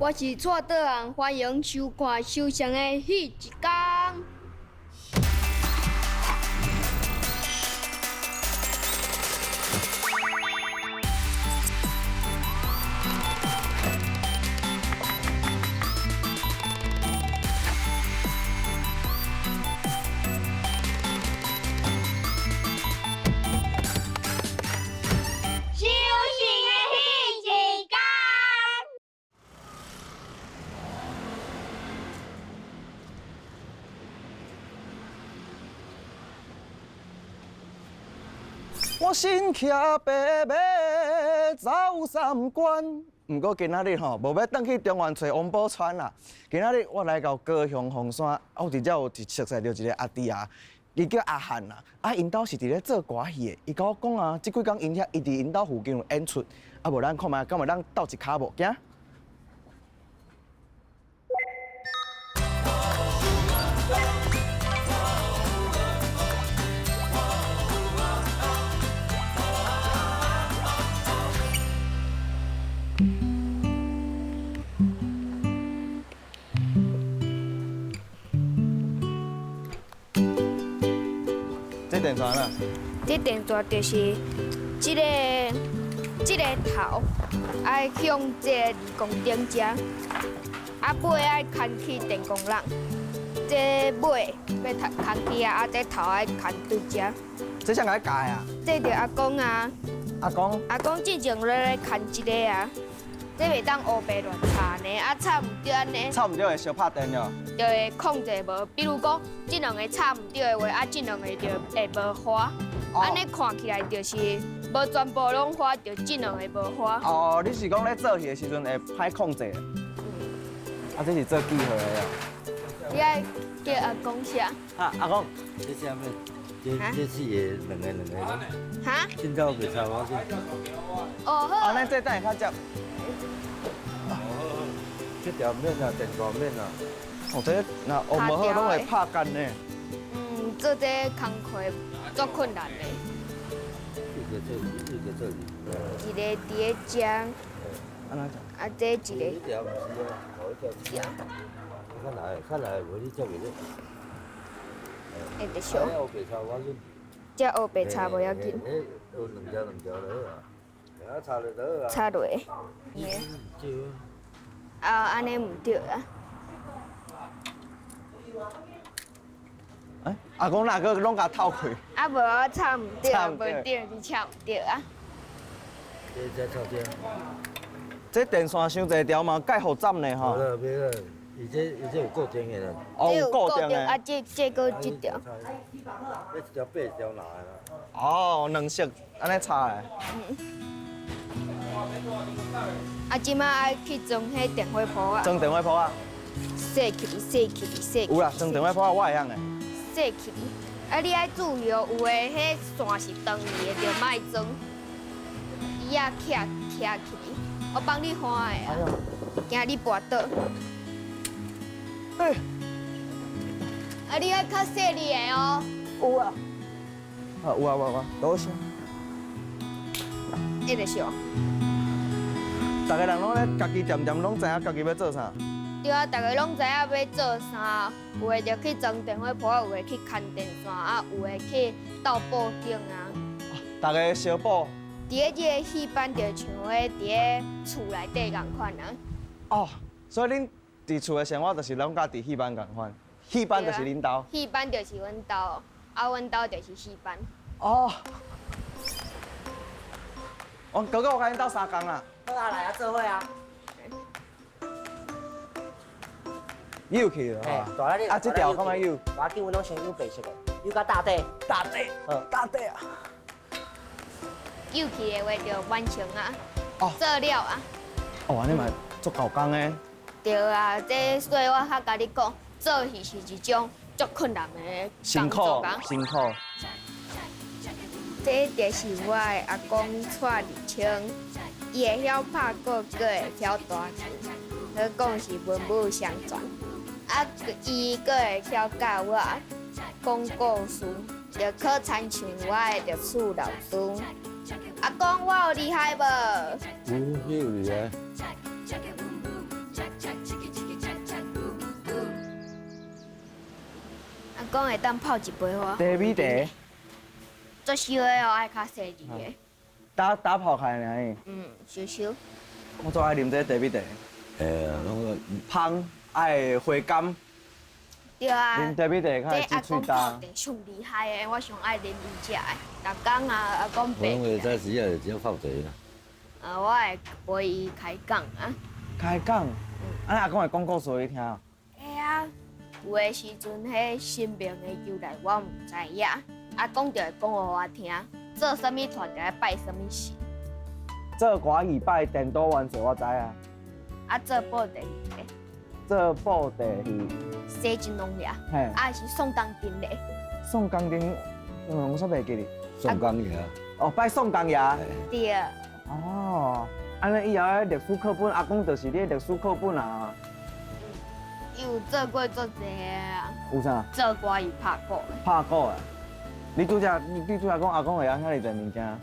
我是蔡导人，欢迎收看首相的迄一天。我身骑白马走三关，不过今仔日吼无要转去中原找王宝钏啦。今仔日我来到高雄凤山，我直接有熟悉到一个阿弟啊，伊叫阿汉啦。啊，因兜是伫咧做歌戏的，伊甲我讲啊，即几工因遐伊伫因兜附近有演出，啊无咱看觅，敢会咱斗一骹无？行？这电线啦？这电线就是这个头爱向这离宫顶遮，啊尾爱牵去电工人，这尾要牵去啊，这头爱牵对遮。这啥个教啊？这着阿公啊，阿公之前咧牵这个啊，这袂当黑白乱插呢，啊插唔对安尼。插唔对会小拍电了。就会控制无，比如讲，这两个插唔对的话，啊，这两个就会无花，安尼看起来就是无全部拢花，就这两个无花。哦，你是讲咧做戏的时阵会歹控制？啊，这是做记号的哦。你爱叫阿公写。啊，阿公，这下面，这是也两个。哈？现在袂差我哦好。啊，咱这等下较接。这条面啊，电线面啊。哦，这那学无好拢会拍干呢。做这工课足困难的。一个这里。一个伫咧遮，安怎？啊这一个。一条不是啊，我一条。看来，我你做袂了。会得小。黑白差我准。这黑白差无要紧。有两条落啊，啊差落啊。插落。啊，安尼唔对啊。哎，阿公那个拢甲透开。啊无我插唔对，无对你插唔对啊。这臭这。这电线伤侪条嘛，介复杂呢吼。没了，伊这有固定的啦。哦，有固定的。啊，这个一条。这一条8条拿的啦。哦，两色安尼插的。啊，即摆爱去装迄电火铺啊。装电话铺啊？洗去。有啦，装电话铺啊，我会晓的。洗去。啊，你爱注意哦，有诶，迄线是长去的，就莫装。伊啊徛去，我帮你换的啊。惊你跋倒。哎。啊，你爱较细腻的哦。有啊。啊有啊，多少？一直小。大家人拢咧家己店拢知影家己要做啥。对啊，大家拢知影要做啥，有诶就去装电火铺，有诶去牵电线，啊有诶去斗布景啊。大家小补。伫咧这个戏班就像迄伫咧厝内底共款啊。哦，所以恁伫厝诶生活就是拢甲伫戏班共款，戏班就是恁兜。戏班就是阮兜，啊阮兜就是戏班。哦。哦，哥哥，我甲恁斗3工啦。好啊，来啊，做伙啊！又去了嘿，大力啊，这条干嘛又？我要紧，阮拢先用白色的，有甲大底。大底，大底啊！又去的话就完成啊，哦，做了啊。哦，安尼嘛足够工的。对啊，这所以我较甲你讲，做戏是一种足困难的辛苦，辛苦。这就是我的阿公蔡立清，伊会晓拍鼓，阁会晓弹琴，可讲是文武双全。啊，伊阁会晓教我讲故事，着可参像我的历史老师。阿公，我有厉害无？你有厉害。阿公会当泡一杯花。茶米茶，做烧的哦，爱较细致的。打泡开尔。烧烧。我最爱啉这茶米茶，拢芳爱回甘，对啊。啉茶米茶较会这阿治喙焦。公泡茶上厉害的，我上爱啉伊食的。逐工啊，阿公我拢会白。早时啊，只泡茶啦。我会陪伊开讲啊。开讲，阿公会讲故事给你听哦。会啊，有的时阵，迄新兵的由来我唔知影，阿公就会讲互我听，做啥物团就要拜啥物神，做歌艺拜电刀元帅我知啊，啊做布袋戏，做布袋戏，西金龙俩，嘿，啊是宋钢筋咧，宋钢筋，我煞袂记哩。宋江爷。哦，拜宋钢爷。对，哦，安尼以后的历史课本，阿公就是你的历史课本啊。伊有做过做济啊，有啥？做歌艺拍鼓的，拍鼓啊！你拄则讲阿公会晓遐尼侪物件，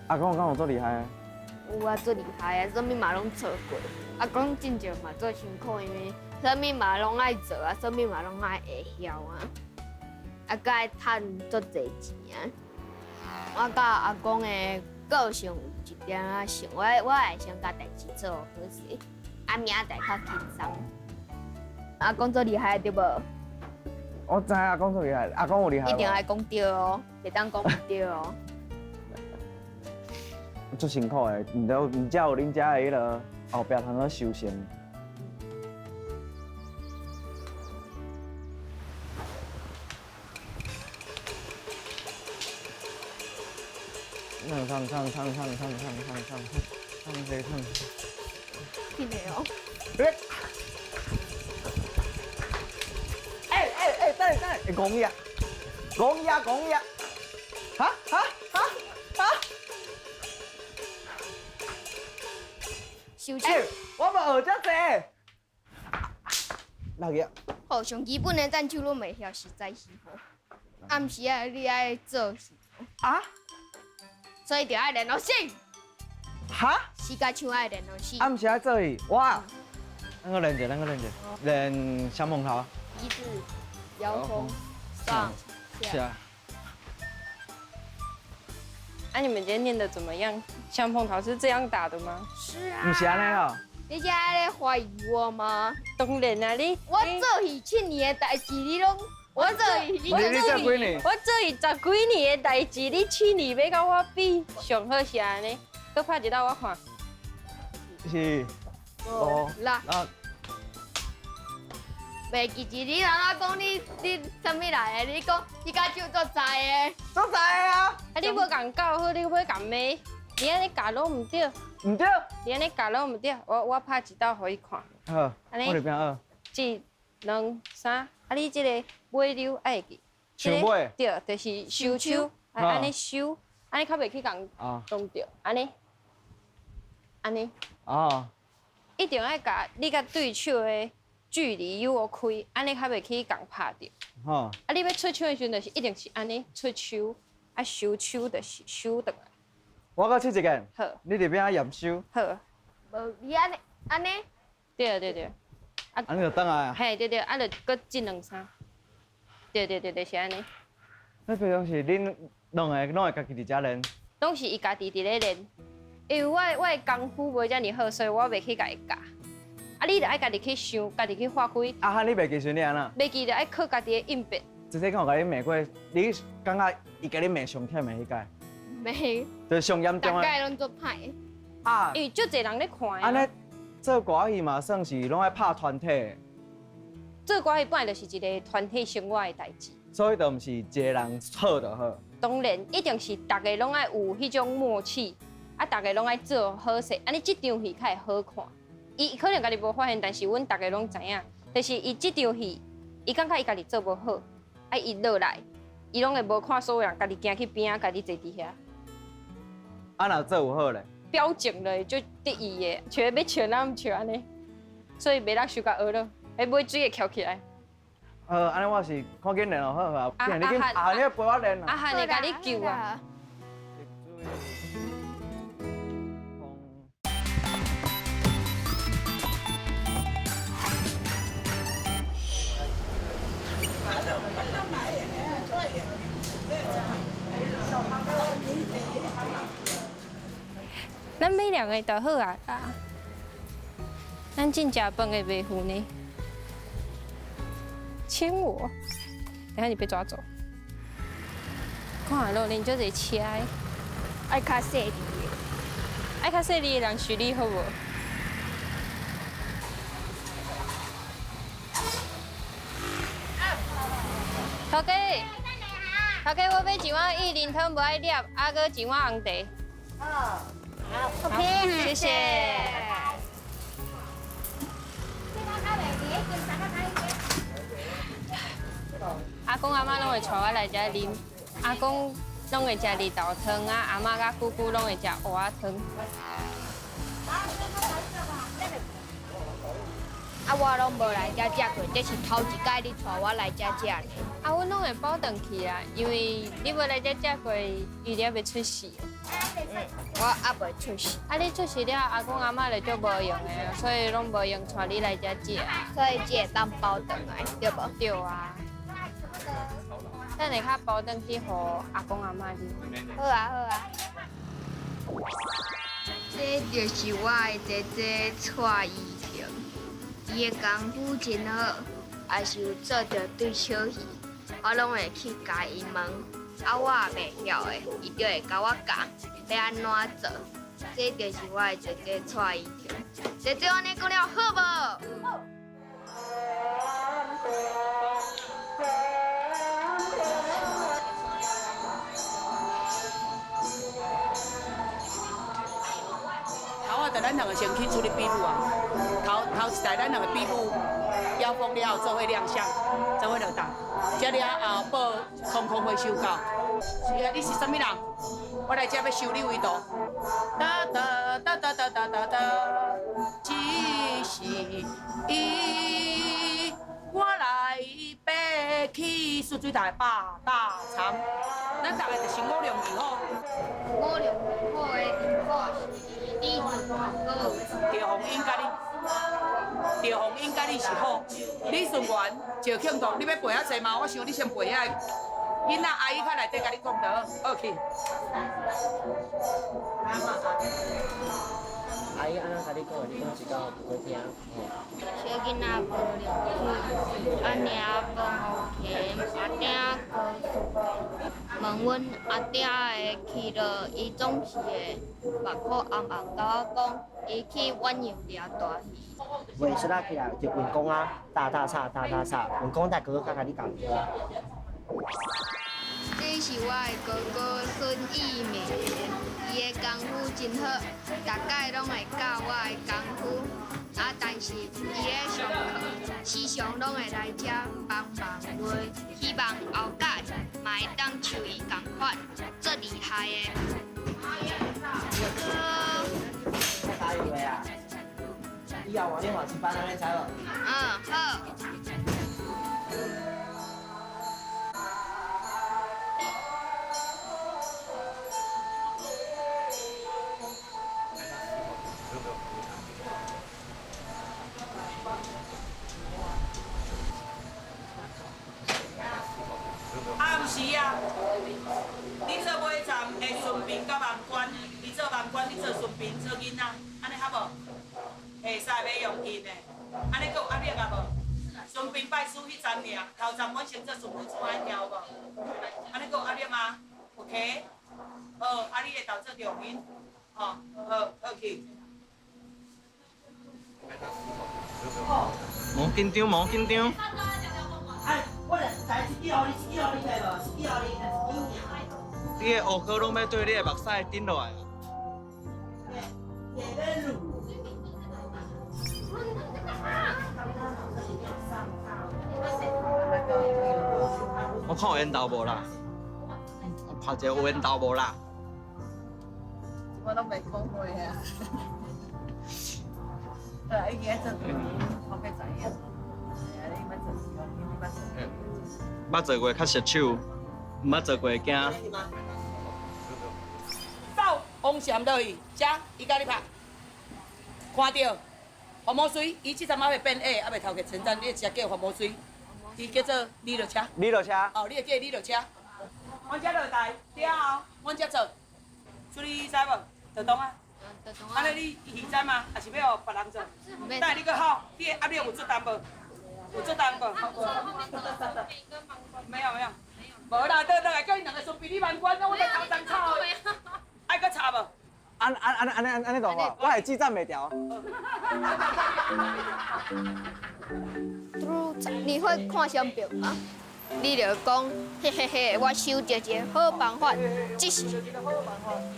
阿公敢有做厉害啊？有啊最厉害啊，啥物嘛拢做过，阿公真正嘛做辛苦，因为啥物嘛拢爱做啊，啥物嘛拢爱会晓啊，啊，甲爱趁足济钱啊。我甲阿公的个性有一点仔像，我会先甲代志做好势，啊明仔载较轻松。阿公做厉害对无？我知阿公做厉害，阿公有厉害无？一定爱讲对哦，袂当讲唔对哦。足辛苦的，唔才有恁遮的迄落后壁通去修行。唱这唱。听得哦。等，讲伊啊，哈，收手。我无学遮济。六个。好，上基本的咱手拢袂晓，实在是吼。暗时啊，你爱做事，啊？所以就爱练老师。哈？时甲像爱练老师。暗时爱做伊，哇！咱个练者，练小蒙头。一字、摇风、上、下。你们今天念的怎么样？相碰桃是这样打的吗？是啊。不是安尼哦。你现在在怀疑我吗？当然啊，我做戏7年的代志，你拢我做戏，你做几年？我做伊10几年的代志，你7年要甲我比，上好是安尼。搁拍一道我看。是。哦。啦。袂记住你人啊讲你啥物来的？你讲你家就做在的。做在啊！你无共教好，你要共骂，你安尼教拢唔对。唔对。你安尼教拢唔对，我拍一道互伊看。好。我这边学。1、2、3，你这个尾溜爱记。收尾。对，就是收手，安尼收，安尼较袂去共弄着，安尼。哦。一定爱甲你甲对手的距离有我开，安尼较袂去共拍着。好。你要出手的时阵，就是一定是安尼出手，收手就是收倒来。我搁试一个。好。你这边验收。好。无你安尼。对。安尼就倒来啊。嘿，对，就搁1、2、3。对，是安尼。那平常是恁拢会家己伫遮练。拢是伊家己伫咧练，因为我的功夫无遮尔好，所以我袂去甲伊教。你着爱家己去想，家己去发挥。哈，你袂记训练啊？袂记着爱靠家己的应变。之前敢有甲你骂过，你感觉伊甲你骂上忝的迄届？袂。就是上严重大概拢做歹。啊。因为足侪人咧看啊。安尼做歌艺嘛，算是拢爱拍团体。做歌艺本来就是一个团体生活的代志。所以就毋是一个人好就好。当然，一定是大家拢爱有迄种默契，大家拢爱做好势，安尼这场戏才会好看。伊可能家己无发现，但是阮大家拢知影，就是伊这场戏，伊感觉伊家己做无好，伊落来，伊拢会无看所有人，家己行去边仔，家己坐伫遐。若做有好咧？表情咧就得意的，像要笑咱唔笑安尼，所以袂当想甲学咯。要买水会翘起来。安尼我是看紧练哦，好啊。啊你紧你陪我练啊，汉会甲你救啊。咱买两个就好啊啦。咱真正饭会袂糊呢。牵我，等下你被抓走。看下咯，恁做一车的，爱较细滴爱较细腻的人xử理好无？头家，头家，我买一碗薏仁汤，无爱粒，啊，搁一碗红茶。好，OK，谢谢。阿公阿妈拢会带我来遮啉，阿公拢会食绿豆汤啊，阿妈甲姑姑拢会食蚵仔汤。啊，我拢无来遮食过，这是头一摆你带我来遮食呢。啊，阮拢会包顿去啦，因为你无来遮食过，预料袂出事。我还袂出事，啊，你出事了，阿公阿妈就足无用的，所以拢无用带你来遮食。所以只会当包顿来，对无？对啊。等下较包顿去互阿公阿妈啉。好啊，好啊。这就是我的姐姐蔡依婷，伊的功夫真好，也是有做着对手戏，我拢会去甲伊问，啊我也袂晓的，伊就会甲我教要安怎做。这就是我的姐姐蔡依婷。姐姐，安尼讲了好无？好。咱两个先去处理笔录啊，头一代咱两个笔录要封了后做伙亮相，做伙落档，这了后报空空会收到。是啊，你是啥物人？我来这要收你为徒。哒哒哒哒哒哒哒哒，只是伊我来爬起水水台八大仓，咱大概就是5两二好。5两2好的因果是。你好，赵红英甲你是好，李顺元、赵庆东，你要背遐济吗？我想你先背遐。囡仔阿姨较内底甲你讲得好去。阿姨安怎甲你讲？你讲一道不会听。小囡仔无聊，阿娘饭好甜，阿爹高问阮阿爹的去了，伊总是会目眶红红甲我讲，伊去远洋抓大鱼。袂出来起来就运功啊，打吵，运功大哥哥甲你讲。这是我的哥哥孙义明，伊的功夫真好，大概拢会教我的功夫。啊，但是伊咧上课，时常拢会来遮帮忙我，希望后届嘛会当像伊共款，足厉害的。打鱼的啊！以后往你换一班安尼知无？好。啊，毋是啊，你做尾站会顺便甲网管，你做网管，你做顺便做囡仔，安尼好无？会使要用劲的，安尼佫有压力啊无？顺便拜师迄站尔，头站阮先做顺便做安条无？安尼佫有压力吗 ？OK， 好，啊你会投做着面，哦，好去。无紧张，无紧张。哎，我来带一支互你，一支互你来无？一支互你，一支你的乌壳拢要对你的目屎顶落来。我看有缘投无啦？拍一个有缘投无啦？我都袂讲话啊。已经做我袂知影。捌做过较熟手，毋捌做过会惊。走，风扇落去，遮伊甲你拍，看到黄毛水，伊即阵还未变矮，还未头壳成长，你会直接叫黄毛水，伊叫做李落车。你落车。哦，你会叫李落车。阮遮落台，了后，阮遮做，所以你知无？做东啊。安尼你鱼仔嘛，还是要互别人做？等下你搁好，你的压力有做单无？有做单无？没有没有，无啦，倒来叫因两个顺便你万关，我在头上吵的，爱搁吵无？安尼大话，我会记账袂调。你会看相表吗？你就讲，嘿嘿嘿，我想着一个好办法，只是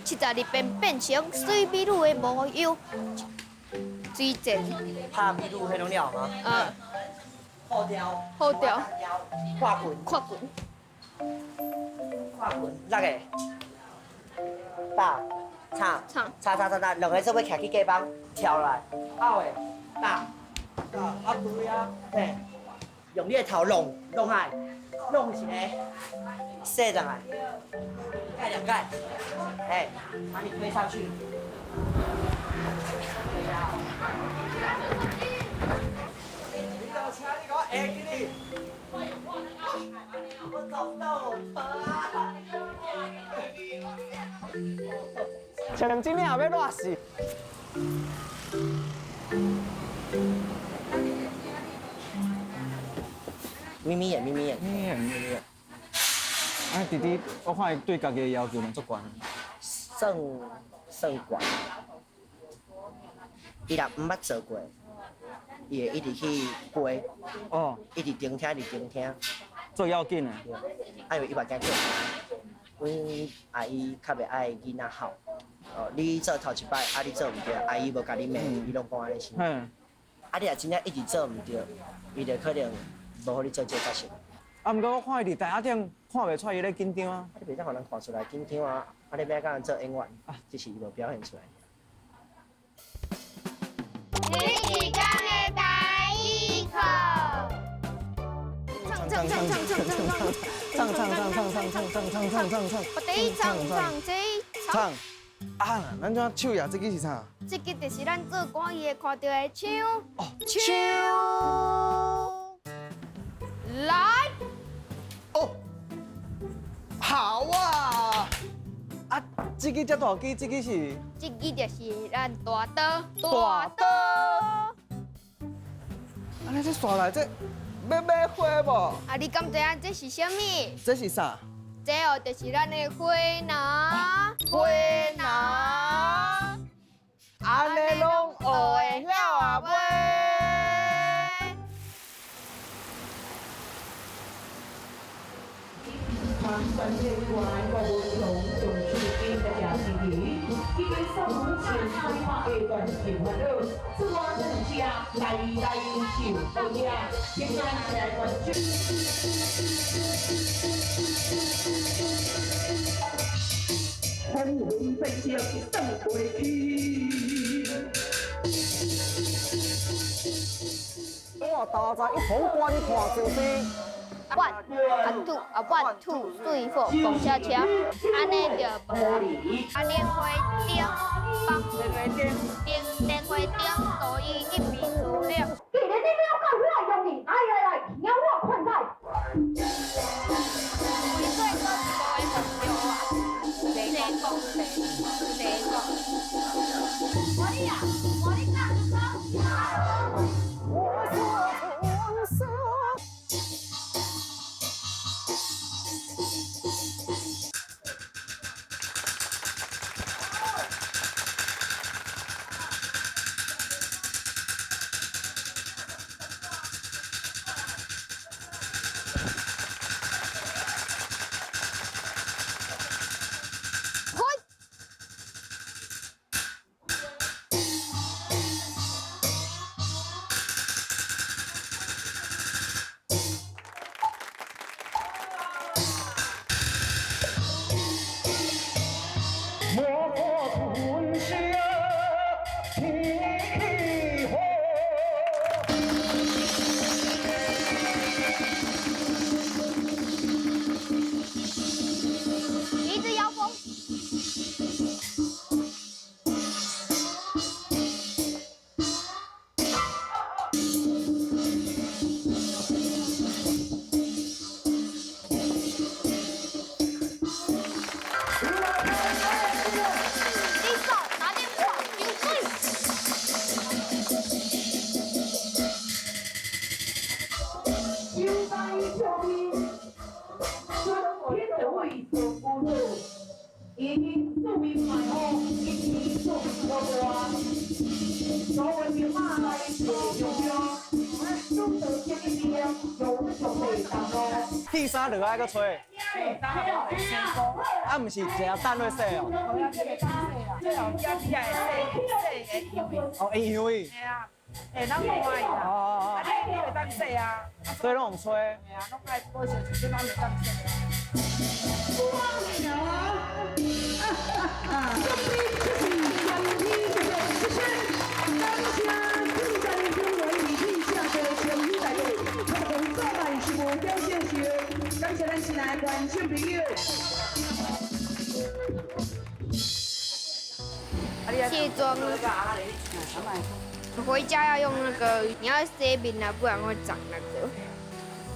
72变变成水美女的模样，水前，拍秘鲁迄种料吗？后雕。好调，跨滚。跨滚，跨滚。六个。打。唱。唱，两个做要徛去街帮跳来，后的打。啊对啊。嘿，用你的头弄来。弄一个，塞上来，盖两盖，哎，把你推上去。你老车，你给我下去你。我找不到我车啊！前今年也要热死。眯眯眼。啊，弟弟，我看伊对家己的要求嘛足悬。算悬。伊若毋捌做过，伊会一直去背，哦，一直聆听。最要紧的。因为伊目镜叫。阮阿姨较袂爱囡仔哭。哦，你做头一摆，你做毋对，阿姨无甲你骂，伊拢讲安尼先。你若真正一直做毋对，伊就可能无互你做这角色。毋过我看伊伫台下顶，看袂出伊咧紧张啊。你袂当互人看出来紧张啊！你要甲人做演员，只是伊无表现出来。日时间的第一课。唱。我第一唱。啊，咱怎手呀？这个是啥？这个就是咱做歌艺会看到的枪。哦，来。哦，好啊！啊，这个只大机，这个是？这个就是咱大刀。大刀。安尼这刷来这要买花无？啊，你敢知影这是啥物？这是啥？这哦，就是咱的花篮。安尼拢学会了啊袂？我大在一旁观看就是。1 2 3 4，公车车，安尼就无啦。啊，莲花顶，莲花顶，所以一笔除了。既然你要到我用力，来，让我看待。每岁都是无的目标啊，成功。我哩啊，我哩干得好。第三就爱搁吹，啊，毋是只等落洗哦。哦，因为。系啊，咱看伊啦。哦啊，你会当洗啊？所以拢用吹。系啊，拢爱保险，就咱会当洗。感谢咱新来的观众朋友。卸妆，回家要用那个，你要洗面啊，不然会长那个。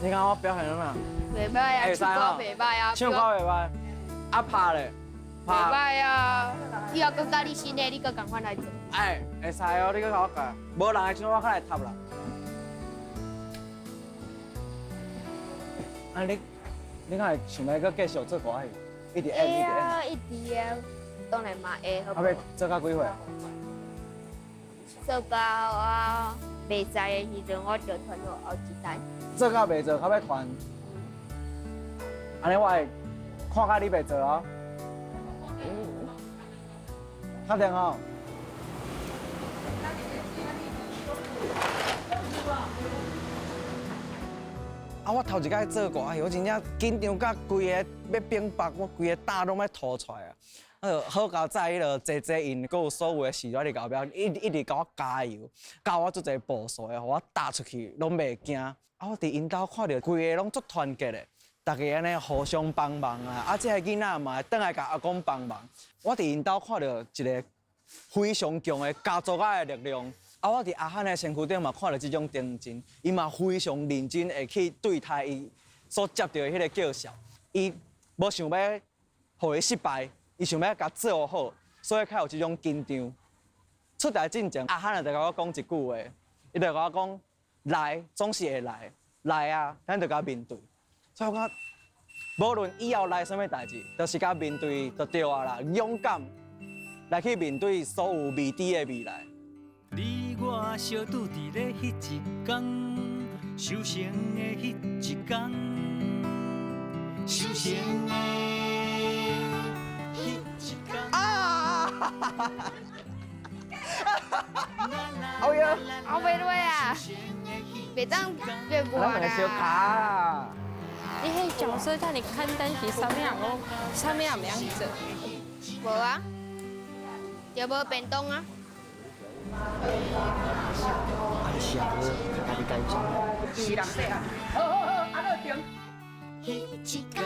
你看我表现怎么样？袂歹啊，唱歌袂歹啊，唱歌袂歹，啊拍咧，袂歹啊。以后佮教你新的，你佮赶快来做。哎，会使哦，你佮甲我教，无人的时阵我较来插啦。啊你敢会想要佮继续做歌戏？一直演，一直演。啊，一直啊，当然嘛会好。啊要做到几岁？做到我袂知的时阵，我就传到后一代。做到袂做，较要传。安尼我会看到你袂做哦。确定哦。啊！我头一摆做歌戏，我真正紧张甲规个要变白，我规个胆拢要吐出来啊！好佳在迄落坐因，佮有所有的事我伫后壁一直甲我加油，教我做一个步数的，互我踏出去拢袂惊。啊！我伫因兜看到规个拢足团结的，大家安尼互相帮忙啊！啊，这个囡仔嘛会倒来甲阿公帮忙。我伫因兜看到一个非常强的家族的力量。啊！我伫阿汉的身躯顶嘛看到这种定真，伊嘛非常认真会去对待伊所接到的迄个叫嚣。伊无想要互伊失败，伊想要甲做好，所以才有这种紧张。出台进前，阿汉就甲我讲一句话，伊就甲我讲：来总是会来，来啊，咱就甲面对。所以我讲，无论以后来什么代志，都是甲面对就对啊啦，勇敢来去面对所有未知的未来。你我相拄伫咧迄一天，修成的迄一天，修成的迄一天。啊！好呀，后袂落啊，袂当变无咱两个小卡啦。啦。你迄角色叫你看单是啥物样咯？啥物样做？无啊，就无便当啊。啊，你是啊，哥，家己干啥？是啦，对啊。好好好，啊，那停。迄一天。